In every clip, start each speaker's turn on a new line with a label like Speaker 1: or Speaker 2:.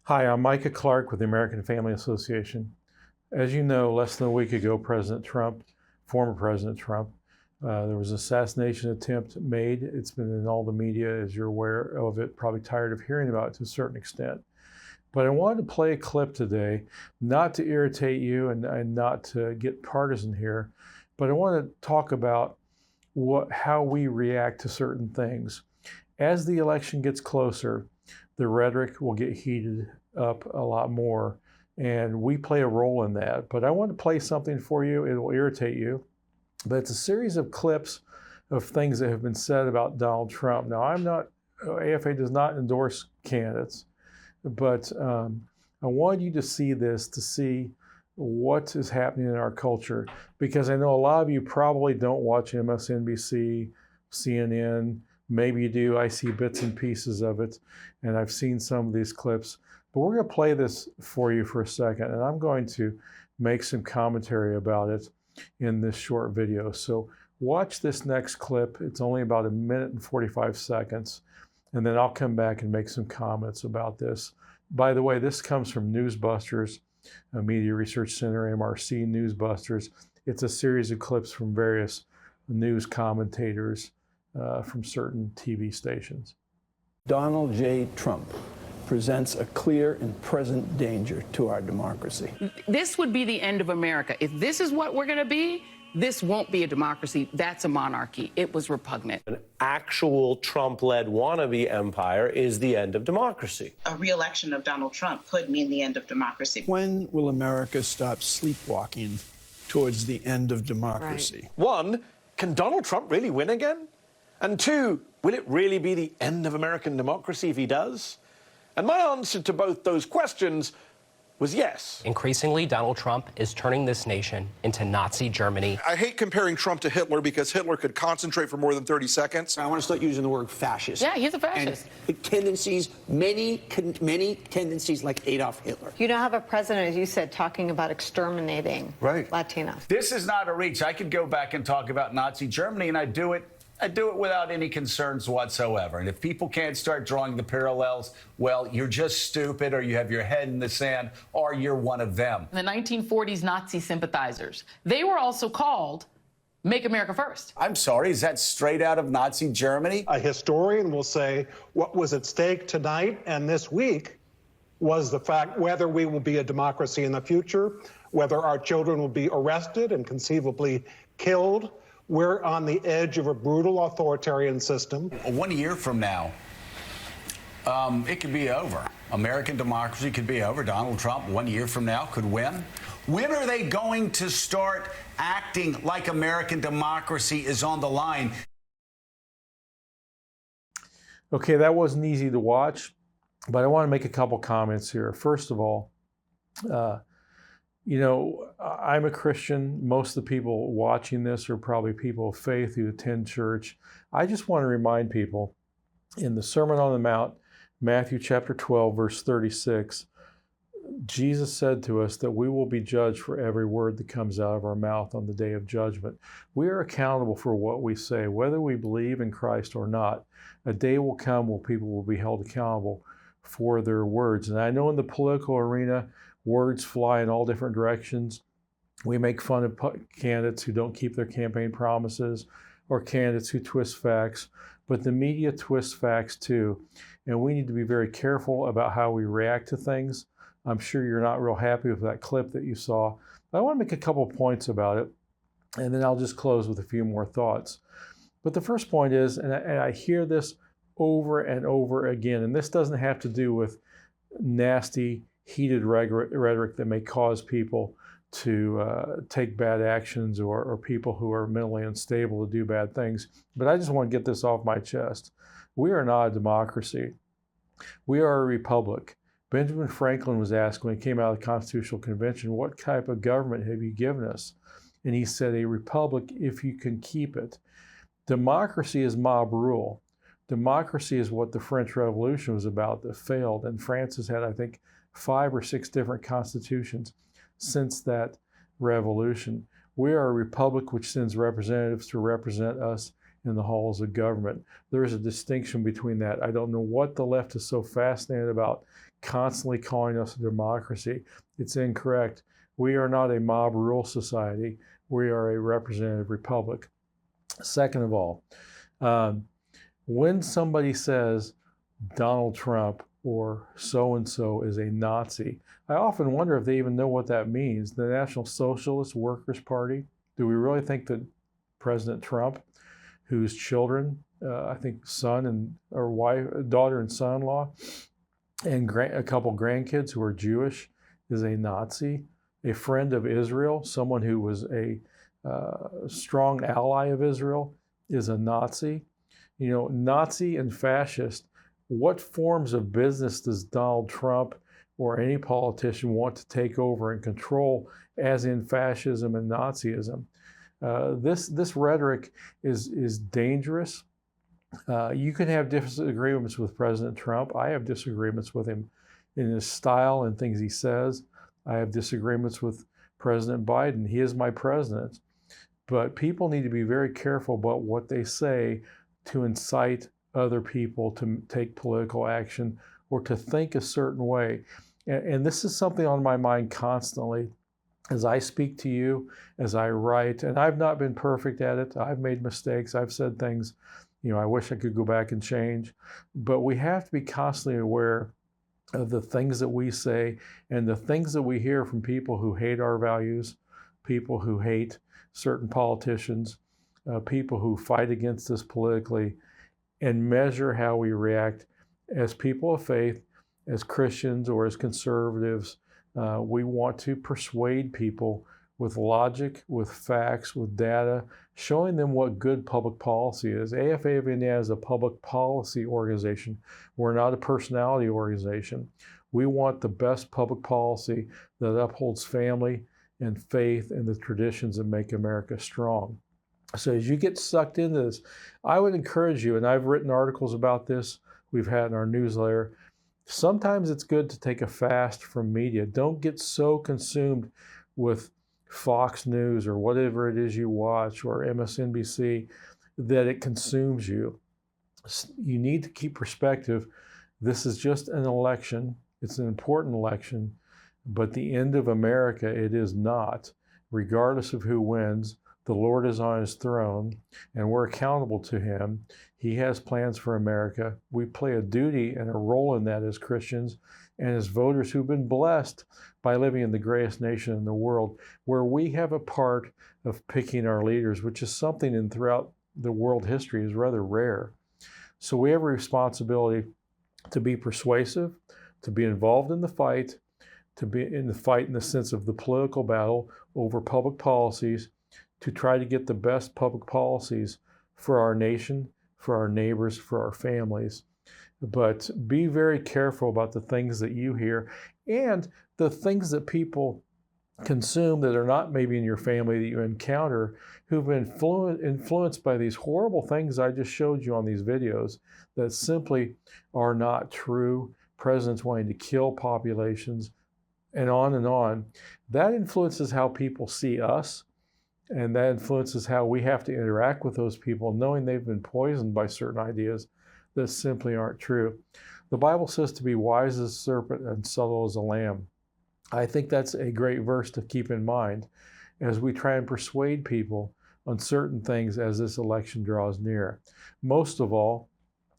Speaker 1: Hi, I'm Micah Clark with the American Family Association. As you know, less than a week ago, former President Trump, there was an assassination attempt made. It's been in all the media, as you're aware of it, probably tired of hearing about it to a certain extent. But I wanted to play a clip today, not to irritate you and not to get partisan here, but I want to talk about how we react to certain things. As the election gets closer, the rhetoric will get heated up a lot more, and we play a role in that. But I want to play something for you. It will irritate you, but it's a series of clips of things that have been said about Donald Trump. Now, AFA does not endorse candidates, but I wanted you to see this, to see what is happening in our culture, because I know a lot of you probably don't watch MSNBC, CNN. Maybe you do. I see bits and pieces of it, and I've seen some of these clips. But we're going to play this for you for a second, and I'm going to make some commentary about it in this short video. So watch this next clip. It's only about 1 minute and 45 seconds, and then I'll come back and make some comments about this. By the way, this comes from Newsbusters, a Media Research Center, MRC Newsbusters. It's a series of clips from various news commentators from certain TV stations.
Speaker 2: Donald J. Trump presents a clear and present danger to our democracy.
Speaker 3: This would be the end of America. If this is what we're going to be, this won't be a democracy. That's a monarchy. It was repugnant.
Speaker 4: An actual Trump-led wannabe empire is the end of democracy.
Speaker 5: A re-election of Donald Trump could mean the end of democracy.
Speaker 2: When will America stop sleepwalking towards the end of democracy?
Speaker 6: Right. One, can Donald Trump really win again? And two, will it really be the end of American democracy if he does? And my answer to both those questions was yes.
Speaker 7: Increasingly, Donald Trump is turning this nation into Nazi Germany.
Speaker 8: I hate comparing Trump to Hitler because Hitler could concentrate for more than 30 seconds.
Speaker 9: I want to start using the word fascist.
Speaker 3: Yeah, he's a fascist.
Speaker 9: And tendencies, many tendencies like Adolf Hitler.
Speaker 10: You don't have a president, as you said, talking about exterminating Latinos.
Speaker 11: This is not a reach. I could go back and talk about Nazi Germany, and I do it without any concerns whatsoever. And if people can't start drawing the parallels, well, you're just stupid, or you have your head in the sand, or you're one of them.
Speaker 3: The 1940s Nazi sympathizers, they were also called Make America First.
Speaker 11: I'm sorry, is that straight out of Nazi Germany?
Speaker 12: A historian will say what was at stake tonight and this week was the fact whether we will be a democracy in the future, whether our children will be arrested and conceivably killed. We're on the edge of a brutal authoritarian system.
Speaker 11: 1 year from now, it could be over. American democracy could be over. Donald Trump, 1 year from now, could win. When are they going to start acting like American democracy is on the line?
Speaker 1: Okay, that wasn't easy to watch, but I want to make a couple comments here. First of all, you know, I'm a Christian. Most of the people watching this are probably people of faith who attend church. I just want to remind people, in the Sermon on the Mount, Matthew chapter 12, verse 36, Jesus said to us that we will be judged for every word that comes out of our mouth on the day of judgment. We are accountable for what we say, whether we believe in Christ or not. A day will come where people will be held accountable for their words. And I know in the political arena, words fly in all different directions. We make fun of candidates who don't keep their campaign promises or candidates who twist facts, but the media twists facts too. And we need to be very careful about how we react to things. I'm sure you're not real happy with that clip that you saw. But I want to make a couple points about it, and then I'll just close with a few more thoughts. But the first point is, and I hear this over and over again, and this doesn't have to do with nasty, heated rhetoric that may cause people to take bad actions or people who are mentally unstable to do bad things. But I just want to get this off my chest. We are not a democracy. We are a republic. Benjamin Franklin was asked when he came out of the Constitutional Convention, what type of government have you given us? And he said, a republic if you can keep it. Democracy is mob rule. Democracy is what the French Revolution was about that failed. And France has had, I think, 5 or 6 different constitutions since that revolution. We are a republic which sends representatives to represent us in the halls of government. There is a distinction between that. I don't know what the left is so fascinated about constantly calling us a democracy. It's incorrect. We are not a mob rule society. We are a representative republic. Second of all, when somebody says Donald Trump or so-and-so is a Nazi, I often wonder if they even know what that means. The National Socialist Workers' Party, do we really think that President Trump, whose children, I think daughter and son-in-law, and a couple grandkids who are Jewish, is a Nazi? A friend of Israel, someone who was a strong ally of Israel, is a Nazi? You know, Nazi and fascist, what forms of business does Donald Trump or any politician want to take over and control, as in fascism and Nazism? This rhetoric is dangerous. You can have disagreements with President Trump. I have disagreements with him in his style and things he says. I have disagreements with President Biden. He is my president. But people need to be very careful about what they say to incite other people to take political action or to think a certain way. And this is something on my mind constantly as I speak to you, as I write. And I've not been perfect at it. I've made mistakes. I've said things, I wish I could go back and change. But we have to be constantly aware of the things that we say and the things that we hear from people who hate our values, people who hate certain politicians, people who fight against us politically, and measure how we react as people of faith, as Christians or as conservatives. We want to persuade people with logic, with facts, with data, showing them what good public policy is. AFA of Indiana is a public policy organization. We're not a personality organization. We want the best public policy that upholds family and faith and the traditions that make America strong. So as you get sucked into this, I would encourage you, and I've written articles about this, we've had in our newsletter, sometimes it's good to take a fast from media. Don't get so consumed with Fox News or whatever it is you watch, or MSNBC, that it consumes you. You need to keep perspective. This is just an election. It's an important election, but the end of America, it is not. Regardless of who wins, the Lord is on his throne, and we're accountable to him. He has plans for America. We play a duty and a role in that as Christians and as voters who've been blessed by living in the greatest nation in the world, where we have a part of picking our leaders, which is something in throughout the world history is rather rare. So we have a responsibility to be persuasive, to be involved in the fight, to be in the fight in the sense of the political battle over public policies, to try to get the best public policies for our nation, for our neighbors, for our families. But be very careful about the things that you hear and the things that people consume that are not maybe in your family that you encounter, who've been influenced by these horrible things I just showed you on these videos that simply are not true. Presidents wanting to kill populations and on and on. That influences how people see us. And that influences how we have to interact with those people, knowing they've been poisoned by certain ideas that simply aren't true. The Bible says to be wise as a serpent and subtle as a lamb. I think that's a great verse to keep in mind as we try and persuade people on certain things as this election draws near. Most of all,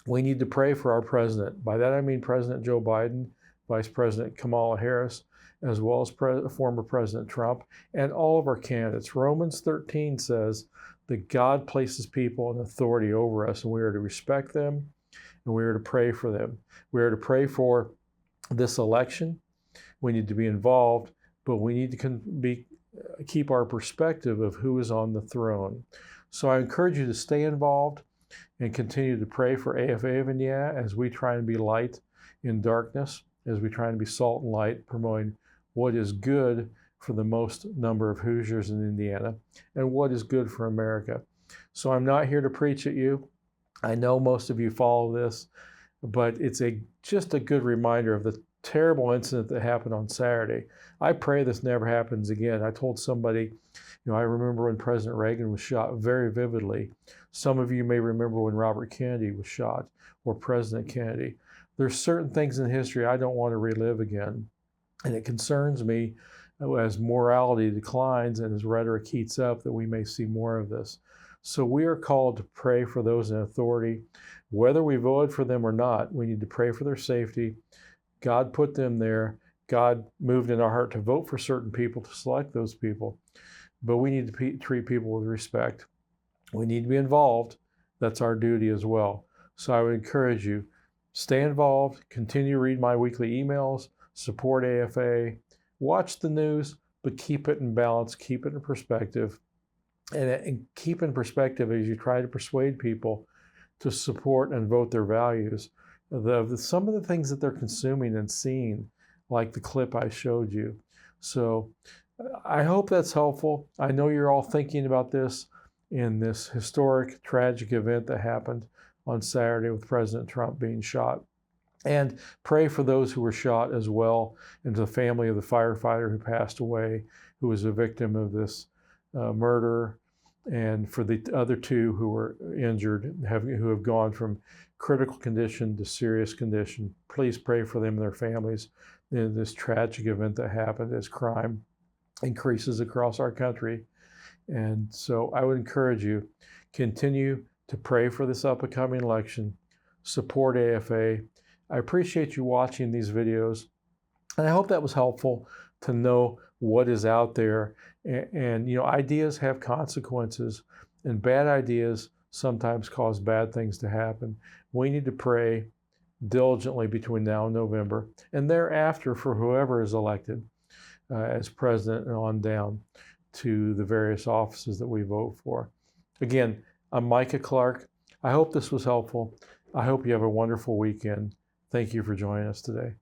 Speaker 1: we need to pray for our president. By that I mean President Joe Biden, Vice President Kamala Harris, as well as former President Trump, and all of our candidates. Romans 13 says that God places people in authority over us, and we are to respect them, and we are to pray for them. We are to pray for this election. We need to be involved, but we need to keep our perspective of who is on the throne. So I encourage you to stay involved and continue to pray for AFA of Indiana as we try and be light in darkness, as we try and be salt and light, promoting what is good for the most number of Hoosiers in Indiana and what is good for America. So I'm not here to preach at you. I know most of you follow this, but it's just a good reminder of the terrible incident that happened on Saturday. I pray this never happens again. I told somebody, I remember when President Reagan was shot very vividly. Some of you may remember when Robert Kennedy was shot, or President Kennedy. There's certain things in history I don't want to relive again. And it concerns me as morality declines and as rhetoric heats up that we may see more of this. So we are called to pray for those in authority. Whether we voted for them or not, we need to pray for their safety. God put them there. God moved in our heart to vote for certain people, to select those people. But we need to treat people with respect. We need to be involved. That's our duty as well. So I would encourage you, stay involved, continue to read my weekly emails, support AFA, watch the news, but keep it in balance, keep it in perspective, and keep in perspective as you try to persuade people to support and vote their values. Some of the things that they're consuming and seeing, like the clip I showed you. So I hope that's helpful. I know you're all thinking about this in this historic, tragic event that happened on Saturday with President Trump being shot. And pray for those who were shot as well, and to the family of the firefighter who passed away, who was a victim of this murder, and for the other two who were injured, who have gone from critical condition to serious condition. Please pray for them and their families in this tragic event that happened as crime increases across our country. And so I would encourage you, continue to pray for this upcoming election, support AFA. I appreciate you watching these videos, and I hope that was helpful to know what is out there. And you know, ideas have consequences, and bad ideas sometimes cause bad things to happen. We need to pray diligently between now and November, and thereafter for whoever is elected as president and on down to the various offices that we vote for. Again, I'm Micah Clark. I hope this was helpful. I hope you have a wonderful weekend. Thank you for joining us today.